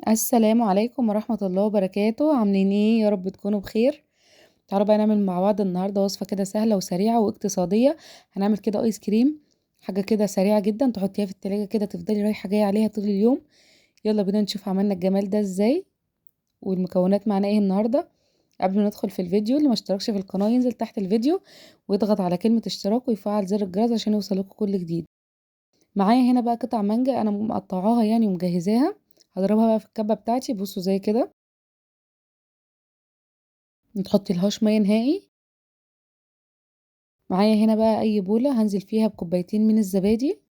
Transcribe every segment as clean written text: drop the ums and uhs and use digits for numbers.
السلام عليكم ورحمة الله وبركاته، عاملين ايه؟ يا رب تكونوا بخير. تعالوا بقى نعمل مع بعض النهارده وصفة كده سهلة وسريعة واقتصادية. هنعمل كده ايس كريم، حاجة كده سريعة جدا تحطيها في التلاجة كده تفضلي رايحة جاية عليها طول اليوم. يلا بينا نشوف عملنا الجمال ده ازاي والمكونات معانا ايه النهارده. قبل ما ندخل في الفيديو، اللي ما اشتركش في القناة ينزل تحت الفيديو ويضغط على كلمة اشتراك ويفعل زر الجرس عشان يوصلكوا كل جديد. معايا هنا بقى قطع مانجا انا مقطعاها يعني ومجهزاها. هضربها بقى في الكبة بتاعتي، بصوا زي كده. تحطي لهاش ميه نهائي. معايا هنا بقى اي بولة هنزل فيها بكوبايتين من الزبادي.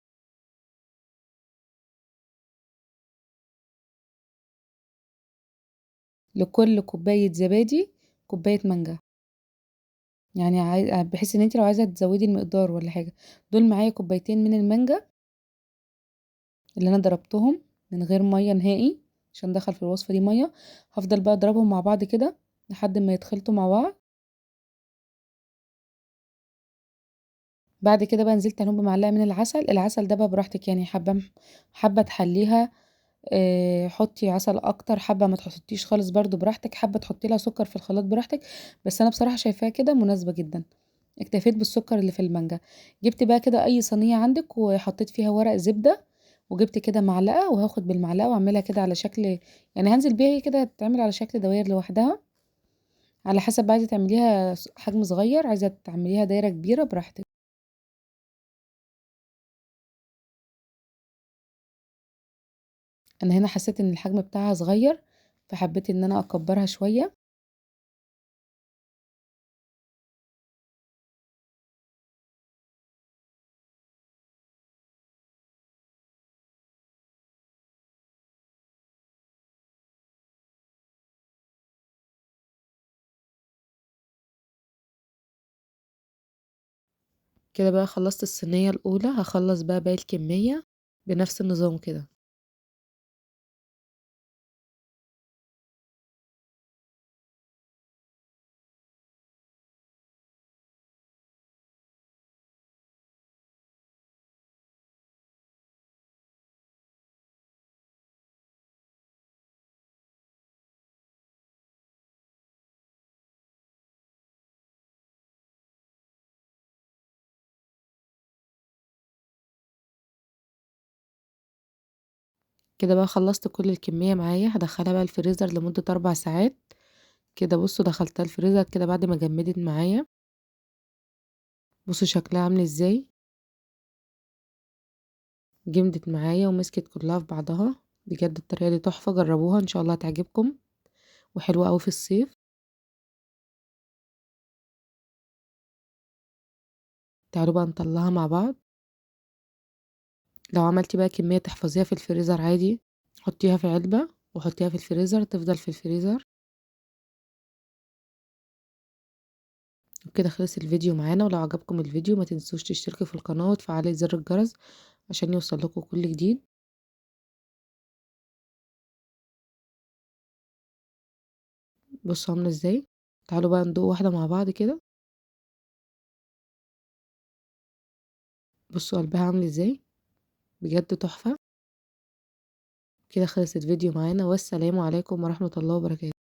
لكل كوباية زبادي كوباية مانجا. يعني بحيث ان انت لو عايزة تزودي المقدار ولا حاجة. دول معايا كوبايتين من المانجا اللي انا ضربتهم من غير مية نهائي عشان دخل في الوصفة دي مية. هفضل بقى اضربهم مع بعض كده لحد ما يتخلطوا مع بعض. بعد كده بقى نزلت عليهم بمعلقة من العسل ده بقى براحتك، يعني حابة تحليها. حطي عسل اكتر، حابه ما تحطيش خالص برضو براحتك، حابه تحطي لها سكر في الخلاط براحتك. بس انا بصراحه شايفاها كده مناسبه جدا. اكتفيت بالسكر اللي في المانجا. جبت بقى كده اي صينيه عندك وحطيت فيها ورق زبده. وجبت كده معلقه وهاخد بالمعلقه واعملها كده على شكل، يعني هنزل بيها هي كده تعمل على شكل دواير لوحدها. على حسب عايزه تعمليها حجم صغير، عايزه تعمليها دايره كبيره براحتك. انا هنا حسيت ان الحجم بتاعها صغير، فحبيت ان انا اكبرها شويه. كده بقى خلصت الصينية الأولى، هخلص بقى باقي الكمية بنفس النظام كده. كده بقى خلصت كل الكمية معايا، هدخلها بقى الفريزر لمدة 4 ساعات. كده بصوا دخلتها الفريزر كده بعد ما جمدت معايا. بصوا شكلها عامل ازاي. جمدت معايا ومسكت كلها في بعضها. بجد الطريقة دي تحفة، جربوها ان شاء الله هتعجبكم وحلوة قوي في الصيف. تعالوا بقى نطلعها مع بعض. لو عملتي بقى كمية تحفظيها في الفريزر عادي، حطيها في علبة وحطيها في الفريزر تفضل في الفريزر. وكده خلص الفيديو معانا، ولو عجبكم الفيديو ما تنسوش تشتركوا في القناة وتفعلي زر الجرس عشان يوصل لكم كل جديد. بصوا عاملة ازاي. تعالوا بقى ندوق واحدة مع بعض كده. بصوا قلبها عامل ازاي، بجد تحفة. كده خلص الفيديو معانا، والسلام عليكم ورحمة الله وبركاته.